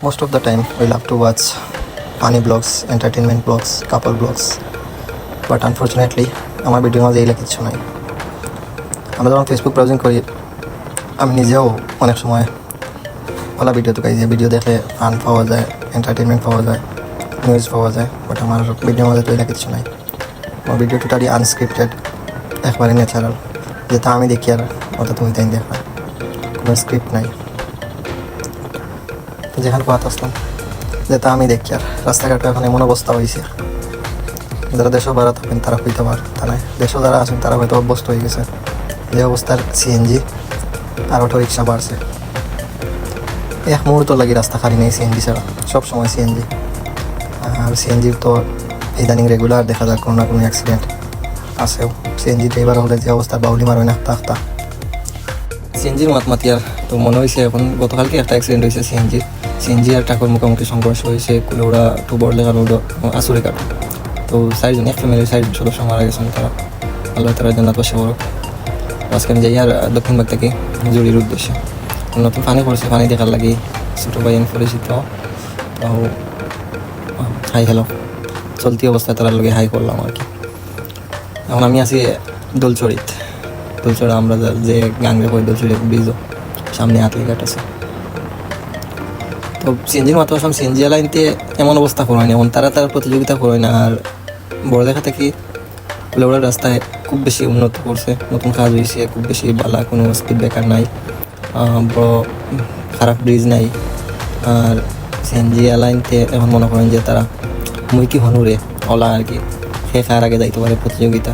Most of the time, we love to watch funny blogs, entertainment blogs, couple blogs. But unfortunately, আমার ভিডিওর মাঝে এইগুলো কিছু নাই। আমরা যখন ফেসবুক ব্রাউজিং করি, আমি নিজেও অনেক সময় ওলা ভিডিও তো যে ভিডিও দেখে ফান পাওয়া যায়, এন্টারটেনমেন্ট পাওয়া যায়, নিউজ পাওয়া যায়। বাট আমার ভিডিওর মাঝে তো এগুলো কিছু নাই। আমার ভিডিও টোটালি আনস্ক্রিপ্টেড, একবারে ন্যাচারাল, যেটা আমি দেখি আর ওটা তুমি তাই দেখা, কোনো স্ক্রিপ্ট নাই। যেখানে কথা আসলাম যেটা আমি দেখি আর রাস্তাঘাটে এখন এমন অবস্থা হয়েছে, যারা দেশও বাড়া থাকেন তারা হইতে পার, তা নয় দেশও যারা আছেন তারা হয়তো অভ্যস্ত হয়ে গেছে যে অবস্থার সিএনজি আর অটো রিক্সা বাড়ছে। এক মুহূর্ত লাগে রাস্তা খালি নেই সিএনজি ছাড়া, সব সময় সিএনজি। আর সিএনজির তো ইদানিং রেগুলার দেখা যায় কোনো না কোনো অ্যাক্সিডেন্ট আসেও। সিএনজি ড্রাইভার হলে যে অবস্থা বাউলি মারবে না আখতা সিএনজির মাতমাতি। আর তো মনে হয়েছে এখন গতকালকে একটা অ্যাক্সিডেন্ট হয়েছে সিএনজি আর ট্রাকের মুখোমুখি সংঘর্ষ হয়েছে কুলেওড়া টু বড়লেখা রোড আসুরে কাট। তো চারজন, এক ফ্যামিলির 4 সদস্য মারা গেছেন। তারা আল্লাহ তারা জান্নাত বাসা বড়। আজকে আমি যাই আর দক্ষিণ ভাগ থেকে জুড়ির উদ্দেশ্যে নতুন পানি পড়ছে, পানি দেখার লাগি ছোটো ভাই পরিচিত তাও হাই হ্যালো চলতি অবস্থায় তার লগে হাই করলাম আর কি। এখন আমি আছি দোলচড়া আমরা যে গাংরে কই দোলচড়ি ব্রিজও সামনে আতলিঘাট আছে। তো সিএনজির মাত্র আসলাম, সিএনজি লাইনতে এমন অবস্থা করায় না, এখন তারা প্রতিযোগিতা করায় না। আর বড় দেখা থেকে কুলেওড়ার রাস্তায় খুব বেশি উন্নত করছে, নতুন কাজ হয়েছে, খুব বেশি বালা, কোনো স্পিড ব্রেকার নাই, বড় খারাপ ব্রিজ নাই। আর সিএনজি লাইনতে এখন মনে করেন যে তারা মুইকি হনুরে ওলা আর কি খেয়ে খাওয়ার আগে যাইতে পারে প্রতিযোগিতা।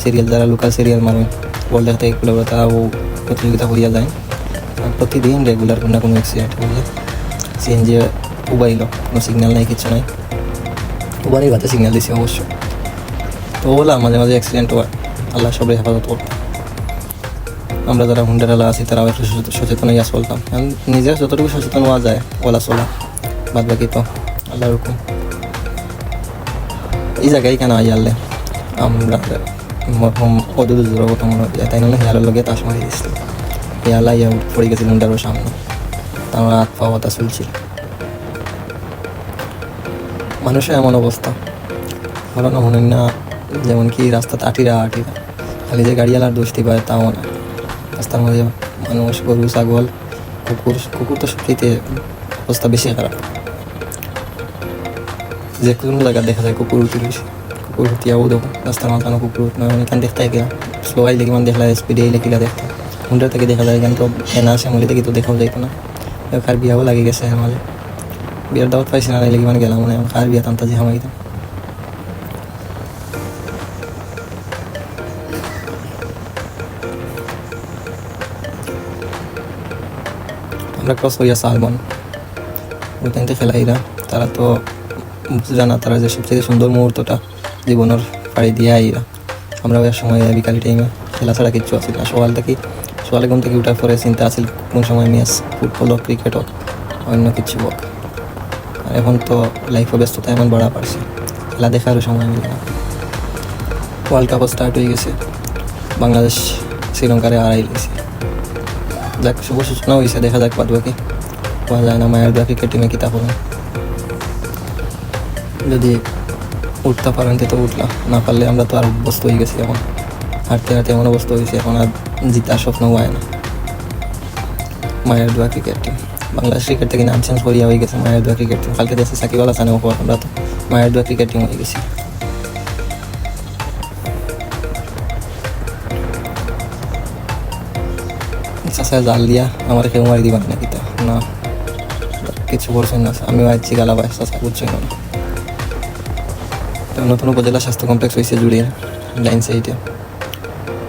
সিরিয়াল যারা লোকাল সিরিয়াল মানুষ বড় দেখা থেকে কুলেওড়া তারাও প্রতিযোগিতা করিয়া যায়। আর প্রতিদিন রেগুলার কোনো না কোনো অ্যাক্সিডেন্ট হয়ে সিএনজি উবাইল, কোনো সিগন্যাল নাই, কিছু নাই। উবারই বাতে সিগন্যাল দিছে অবশ্য। তো ওলা মাঝে মাঝে অ্যাক্সিডেন্ট হয়, আল্লাহ সবাই হেফাজত করতো। আমরা যারা হুন্ডারালা আছি তারাও একটু সচেতন হইয়া চলতাম, নিজে যতটুকু সচেতন হওয়া যায় ওলা চলা, বাদ বাকি তো আল্লাহর হুকুম। এই জায়গায় কেন আইয়ালে আমরা মরহম অদূর কথা মনে হয় তাই নয়, হেয়ালের লগে তাস মারি দিচ্ছিল, হেয়ালা ইয়া পড়ে গেছিল হুন্ডারও সামনে, আমার হাত পাওয়া তা চলছিল। মানুষের এমন অবস্থা ভালো না মনে না, যেমন কি রাস্তাতে আটিরা খালি যে গাড়িওয়ালার দোষ দিবা তাও না। রাস্তার মধ্যে মানুষ, গরু, ছাগল, কুকুর তো সবচেয়ে অবস্থা বেশি খারাপ। যে কোনো জায়গায় দেখা যায় কুকুর হুতিয়াও দেখো রাস্তার মাথানো কুকুর এখান দেখতে গেলাম স্লো আইলে কিমান দেখলা, স্পিডে আইলে কিলা দেখতে হুন্ডার থেকে দেখা যায়, এখান তো এনা আছে মলি থেকে তো দেখাও যাইতো না। কার বিয়াও লাগে গেছে আমাদের, বিয়ার দাওয়াত পাইছি না নাইলে কিমান গেলাম মনে কার বিয়া তান্তাজি হামাইতাম। আমরা ক্রস করিয়া শালবন ওইখানতে খেলাইরা, তারা তো বুঝরা না তারা যে সবচেয়ে সুন্দর মুহূর্তটা জীবনের পাড়ি দিয়ে আইরা। আমরা ওই সময় বিকালি টাইমে খেলা ছাড়া কিচ্ছু আসিল না। সকালে ঘুম থেকে উঠার পরে চিন্তা আসিল কোন সময় ম্যাচ, ফুটবল হোক, ক্রিকেট হোক, অন্য কিছু হোক। আর এখন তো লাইফে ব্যস্ততা এমন বাড়া পারছে, খেলা দেখারও সময় মিলে না। ওয়ার্ল্ড কাপও স্টার্ট হয়ে গেছে, বাংলাদেশ শ্রীলঙ্কারে হারাই গেছে। যাক শুভ সূচনা হয়েছে, দেখা যাক বাদ বাকি পাওয়া যায় না। মায়ের দোয়া ক্রিকেট টিমে কিতা করুন, যদি উঠতে পারেন তো উঠলাম, না পারলে আমরা তো আর অভ্যস্ত হয়ে গেছি। এখন হাঁটতে এমন অবস্থা হয়েছে, এখন আর জিতার স্বপ্ন হয় না। মায়ের দোয়া ক্রিকেট টিম বাংলাদেশ ক্রিকেট থেকে নাম চেঞ্জ করিয়া হয়ে গেছে মায়ের দোয়া ক্রিকেট টিম। কালকে দেশে সাকিব আল হাসানের উপর আমরা তো মায়ের দোয়া ক্রিকেট টিম হয়ে গেছি। চাষা জাল দিয়া আমার কেউ মারি দিবা না কিতা না, কিছু করছেন না, আমিও আইছি গালা বাই চাষা বুঝছেন না। নতুন উপজেলা স্বাস্থ্য কমপ্লেক্স হয়েছে জুড়িয়ে লাইন সাইডে,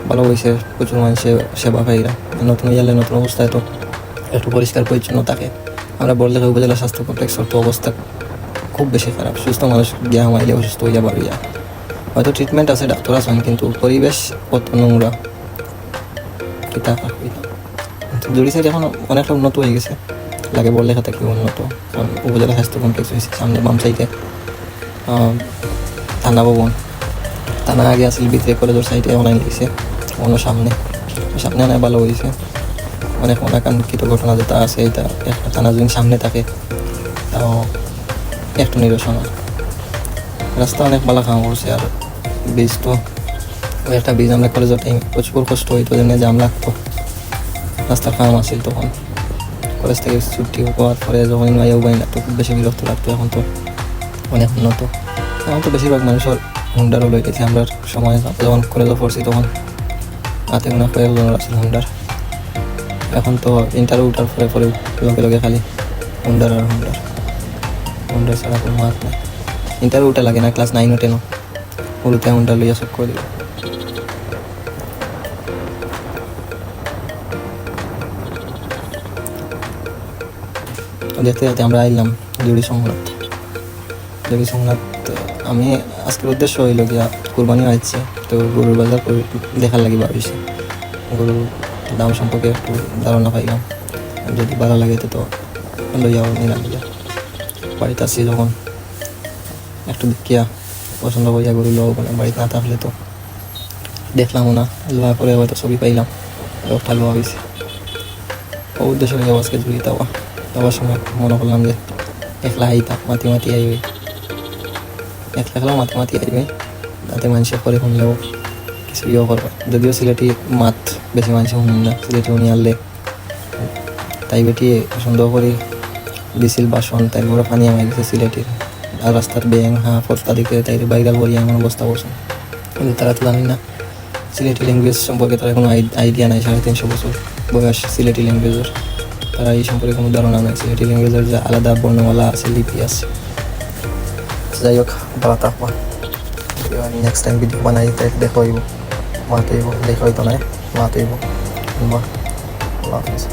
ভালো হয়েছে, প্রচুর মানুষের সেবা পাইরা। নতুন ইয়ালে নতুন অবস্থায় তো একটু পরিষ্কার পরিচ্ছন্ন থাকে। আমরা বড়লেখা উপজেলা স্বাস্থ্য কমপ্লেক্সের তো অবস্থা খুব বেশি খারাপ, সুস্থ মানুষ গিয়া হামাইলে অসুস্থ হইয়া বাড়িয়া। হয়তো ট্রিটমেন্ট আছে, ডাক্তার আছেন, কিন্তু পরিবেশ কত নোংরা কিতা জুড়ি সাইড এখন অনেকটা উন্নত হয়ে গেছে, লাগে বড়লেখা থেকে উন্নত। কারণ উপজেলা স্বাস্থ্য কমপ্লেক্স হয়েছে, সামনে বাম সাইডে থানা ভবন, থানা আগে আসলে ভিতরে কলেজের সাইডে অনলাইন দিয়েছে, অন্য সামনে অনেক ভালো হয়েছে। অনেক অনাকাঙ্ক্ষিত ঘটনা যেটা আছে, এটা একটা থানা যদি সামনে থাকে একটু নিরসন হয়। রাস্তা অনেক ভালো কাম করছে, আর ব্রিজ তো ওই একটা ব্রিজ আমরা কলেজের টাইম প্রচুর কষ্ট হইতো, জন্য জাম লাগতো, রাস্তার কাম আসছিল তখন। কলেজ থেকে ছুটি হওয়ার পরে যখন মাইয়াও বাই লাগতো, খুব বেশি বিরক্ত লাগতো। এখন তো অনেক উন্নত, এখন তো বেশিরভাগ মানুষের হুন্ডারও লই গেছে। আমরা সময় যখন কলেজে পড়ছি তখন হাতে গোনা কয়েকজনের আছিল হুন্ডার। এখন তো ইন্টারভিউ উঠার পরে পরে লগে লগে খালি হুন্ডার আর হুন্ডার, হুন্ডার ছাড়া কোনো মাত নাই। ইন্টারভিউ উঠা লাগে না, ক্লাস 9 ও 10 হলুতে হুন্ডার লইয়া সব করে দিল। দেখতে দেখতে আমরা আইলাম জুড়ি সোমনাথ। জুড়ি সোমনাথ আমি আজকের উদ্দেশ্য হইল গিয়া কুরবানি আসছে, তো গরুর বাজার দেখার লাগি ভাবিছি। গরুর দাম সম্পর্কে একটু ধারণা পাইলাম, যদি ভালো লাগে তো লইয়াও নিলাম। বাড়িতে আসছি যখন একটু দেখিয়া পছন্দ করিয়া গরু লও, বাড়িতে না থাকলে তো দেখলামও না, লোয়া করে হয়তো ছবি পাইলাম, লোকটা লোয়া হয়েছে। ও উদ্দেশ্য হয়ে আজকে জুড়ি যাওয়ার সময় মনে করলাম যে একলা আইতাম, মাতি মাতি আইবে, একলা মাতি মাতি আইবে, তাতে মানুষের করে শুনলেও কিছু ইয়ে করবে। যদিও সিলেটি মাত বেশি মানুষে শুনুন না, সিলেটি উনি আনলে তাই বেটি সুন্দর করে দিছিল বাসন, তাই বড় পানি আমার গেছে সিলেটির। আর রাস্তার ব্যাং ফস্তা দিকে তাই বাইরাল করিয়া এমন অবস্থা করছেন। কিন্তু তারা তো জানি না সিলেটি ল্যাঙ্গুয়েজ সম্পর্কে, তারা কোনো আইডিয়া নাই। 350 বছর বয়স সিলেটি ল্যাঙ্গুয়েজের, তারা এই সম্পর্কে কোনো ধারণা নাই। সিলেটি ল্যাঙ্গুয়েজের যে আলাদা বর্ণমালা আছে, লিপি আছে। যাই হোক, ভালো থাকবো। নেক্সট টাইম ভিডিও বানাই দেখো মাত হইব, দেখা হইতো নাই, মাত হইব। আল্লাহ হাফিজ।